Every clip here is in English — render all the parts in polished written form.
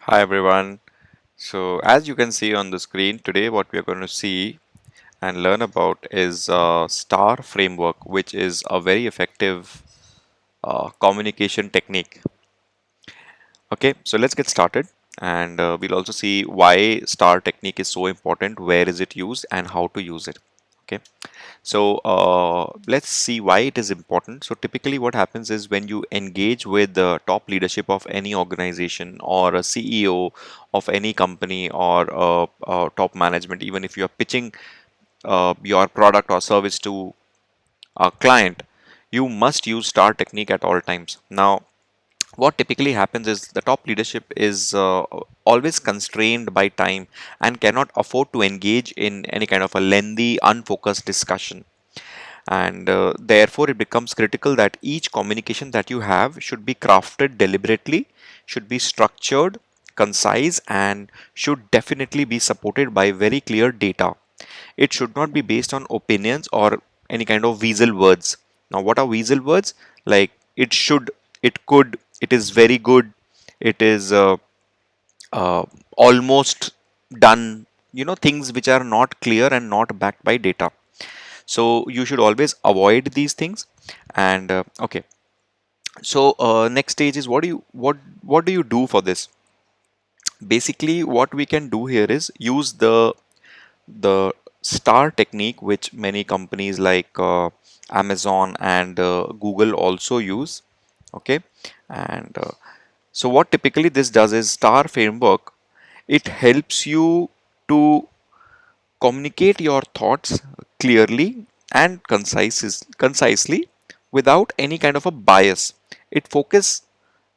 Hi everyone. So as you can see on the screen today, what we are going to see and learn about is STAR framework, which is a very effective communication technique. Okay, so let's get started, and we'll also see why STAR technique is so important, where is it used, and how to use it. Okay. So let's see why it is important. So typically what happens is when you engage with the top leadership of any organization or a CEO of any company or top management, even if you are pitching your product or service to a client, you must use STAR technique at all times. Now, what typically happens is the top leadership is always constrained by time and cannot afford to engage in any kind of a lengthy, unfocused discussion, and therefore it becomes critical that each communication that you have should be crafted deliberately, should be structured, concise, and should definitely be supported by very clear data. It should not be based on opinions or any kind of weasel words. Now what are weasel words? Like it should, it could, it is very good, it is uh, almost done, things which are not clear and not backed by data. So you should always avoid these things. And okay, so next stage is what do you do for this? Basically what we can do here is use the star technique, which many companies like Amazon and Google also use. Okay. And so what typically this does is star framework, it helps you to communicate your thoughts clearly and concisely without any kind of a bias. It focus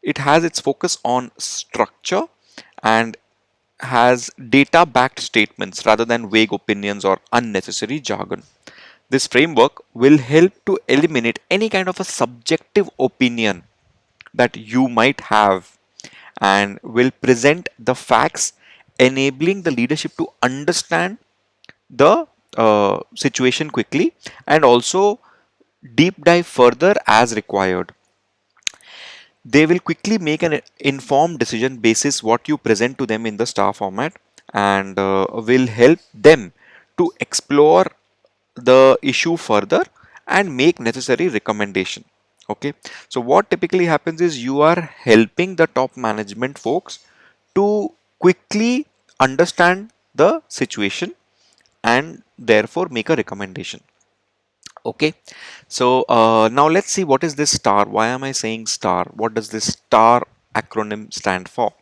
it has its focus on structure and has data backed statements rather than vague opinions or unnecessary jargon. This framework will help to eliminate any kind of a subjective opinion that you might have and will present the facts, enabling the leadership to understand the situation quickly and also deep dive further as required. They will quickly make an informed decision basis what you present to them in the star format, and will help them to explore the issue further and make necessary recommendation. Okay, so what typically happens is you are helping the top management folks to quickly understand the situation and therefore make a recommendation. Okay, so now let's see what is this star. Why am I saying star? What does this star acronym stand for?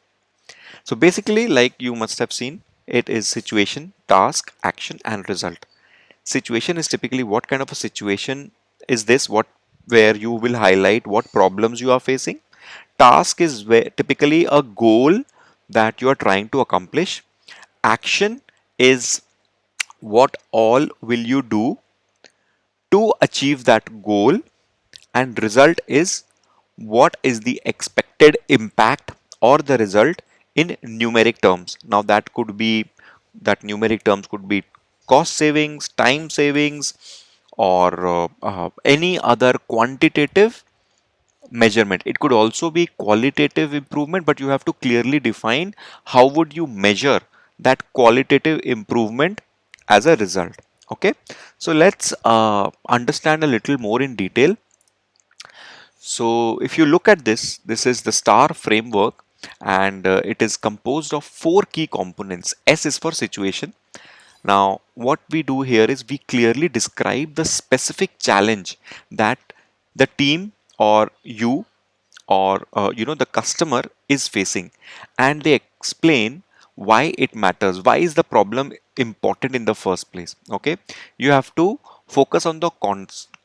So basically, like you must have seen, it is situation, task, action, and result. Situation is typically what kind of a situation is this, what where you will highlight what problems you are facing. Task is where typically a goal that you are trying to accomplish. Action is what all will you do to achieve that goal, and result is what is the expected impact or the result in numeric terms. Now that numeric terms could be cost savings, time savings, or any other quantitative measurement. It could also be qualitative improvement, but you have to clearly define how would you measure that qualitative improvement as a result. Okay, so let's understand a little more in detail. So if you look at this, this is the star framework, and it is composed of four key components. S is for situation. Now what we do here is we clearly describe the specific challenge that the team or you or the customer is facing, and they explain why it matters, why is the problem important in the first place. Okay, you have to focus on the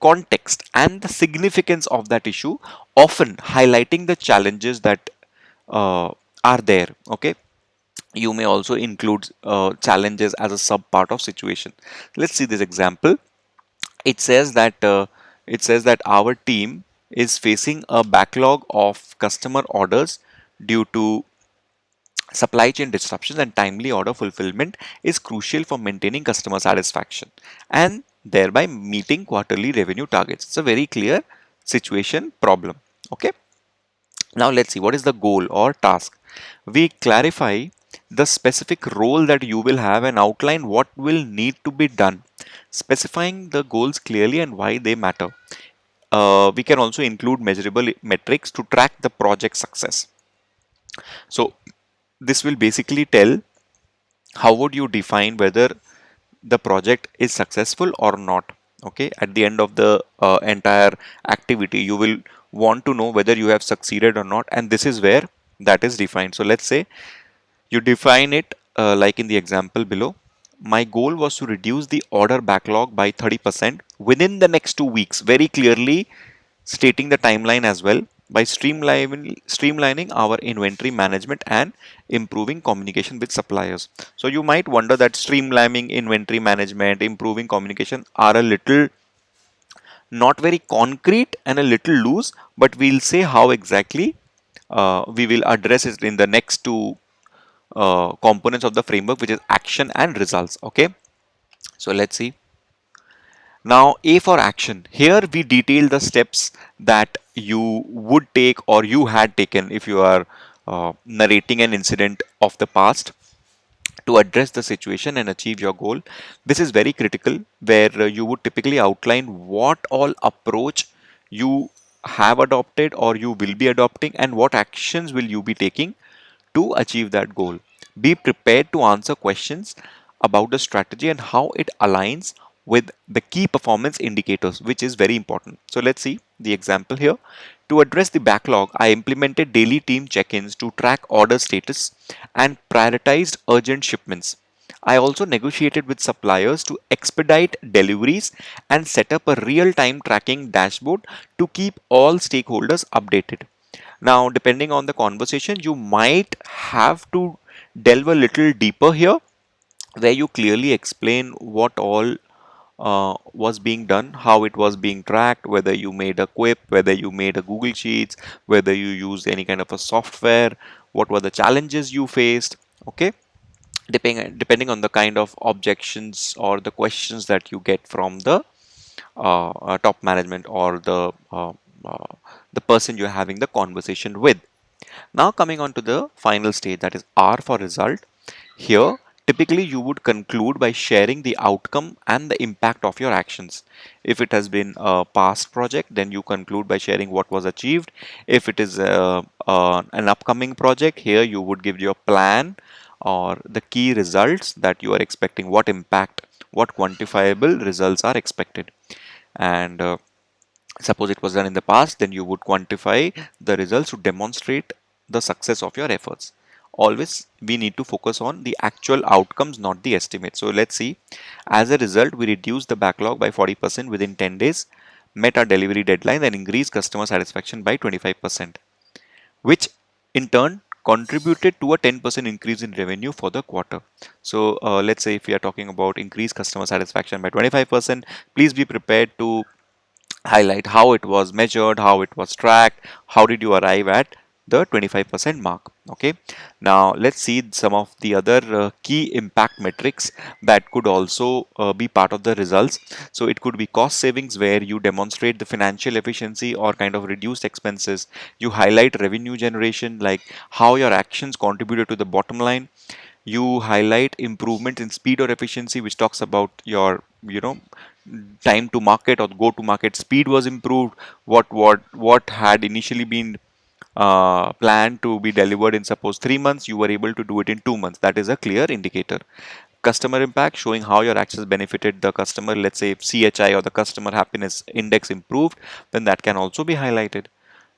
context and the significance of that issue, often highlighting the challenges that uh, are there. Okay, you may also include challenges as a sub part of situation. Let's see this example. It says that our team is facing a backlog of customer orders due to supply chain disruptions, and timely order fulfillment is crucial for maintaining customer satisfaction and thereby meeting quarterly revenue targets. It's a very clear situation problem. Okay, Now let's see what is the goal or task. We clarify the specific role that you will have and outline what will need to be done, specifying the goals clearly and why they matter. We can also include measurable metrics to track the project success. So this will basically tell how would you define whether the project is successful or not. Okay, at the end of the entire activity, you will want to know whether you have succeeded or not, and this is where that is defined. So let's say you define it like in the example below. My goal was to reduce the order backlog by 30% within the next 2 weeks, very clearly stating the timeline as well, by streamlining our inventory management and improving communication with suppliers. So you might wonder that streamlining inventory management, improving communication are a little not very concrete and a little loose, but we'll say how exactly we will address it in the next two components of the framework, which is action and results. Okay, so let's see. Now, A for action. Here we detail the steps that you would take or you had taken if you are narrating an incident of the past to address the situation and achieve your goal. This is very critical, where you would typically outline what all approach you have adopted or you will be adopting and what actions will you be taking to achieve that goal. Be prepared to answer questions about the strategy and how it aligns with the key performance indicators, which is very important. So let's see the example here. To address the backlog, I implemented daily team check-ins to track order status and prioritized urgent shipments. I also negotiated with suppliers to expedite deliveries and set up a real-time tracking dashboard to keep all stakeholders updated. Now, depending on the conversation, you might have to delve a little deeper here, where you clearly explain what all was being done, how it was being tracked, whether you made a Quip, whether you made a Google Sheets, whether you used any kind of a software, what were the challenges you faced. Okay, depending on the kind of objections or the questions that you get from the top management or uh, the person you're having the conversation with. Now coming on to the final stage, that is R for result. Here, typically you would conclude by sharing the outcome and the impact of your actions. If it has been a past project, then you conclude by sharing what was achieved. If it is an upcoming project, here you would give your plan or the key results that you are expecting, what impact, what quantifiable results are expected. And suppose it was done in the past, then you would quantify the results to demonstrate the success of your efforts. Always we need to focus on the actual outcomes, not the estimate. So let's see. As a result, we reduced the backlog by 40% within 10 days, met our delivery deadline, and increased customer satisfaction by 25%, which in turn contributed to a 10% increase in revenue for the quarter. So let's say if we are talking about increased customer satisfaction by 25%, please be prepared to highlight how it was measured, how it was tracked, how did you arrive at the 25% mark. Okay, now let's see some of the other key impact metrics that could also be part of the results. So it could be cost savings, where you demonstrate the financial efficiency or kind of reduced expenses. You highlight revenue generation, like how your actions contributed to the bottom line. You highlight improvement in speed or efficiency, which talks about your time to market or go to market speed was improved. What had initially been planned to be delivered in suppose 3 months, you were able to do it in 2 months. That is a clear indicator. Customer impact, showing how your actions benefited the customer. Let's say if CHI or the customer happiness index improved, then that can also be highlighted.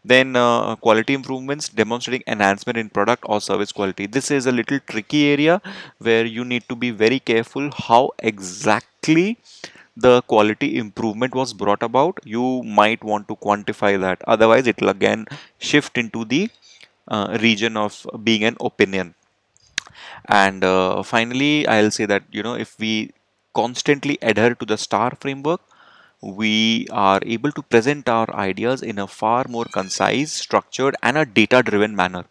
Then quality improvements, demonstrating enhancement in product or service quality. This is a little tricky area where you need to be very careful how exactly the quality improvement was brought about. You might want to quantify that, otherwise it will again shift into the region of being an opinion. And finally, I'll say that if we constantly adhere to the STAR framework, we are able to present our ideas in a far more concise, structured, and a data driven manner,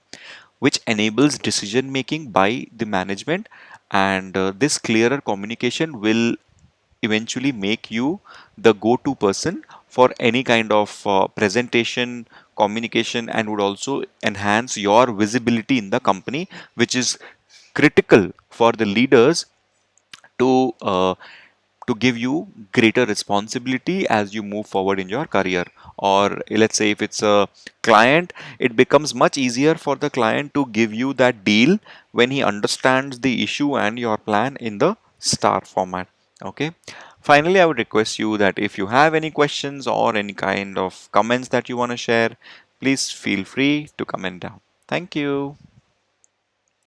which enables decision making by the management. And this clearer communication will eventually make you the go to person for any kind of presentation, communication and would also enhance your visibility in the company, which is critical for the leaders to give you greater responsibility as you move forward in your career. Or let's say if it's a client, it becomes much easier for the client to give you that deal when he understands the issue and your plan in the star format. Okay. Finally, I would request you that if you have any questions or any kind of comments that you want to share, please feel free to comment down. Thank you.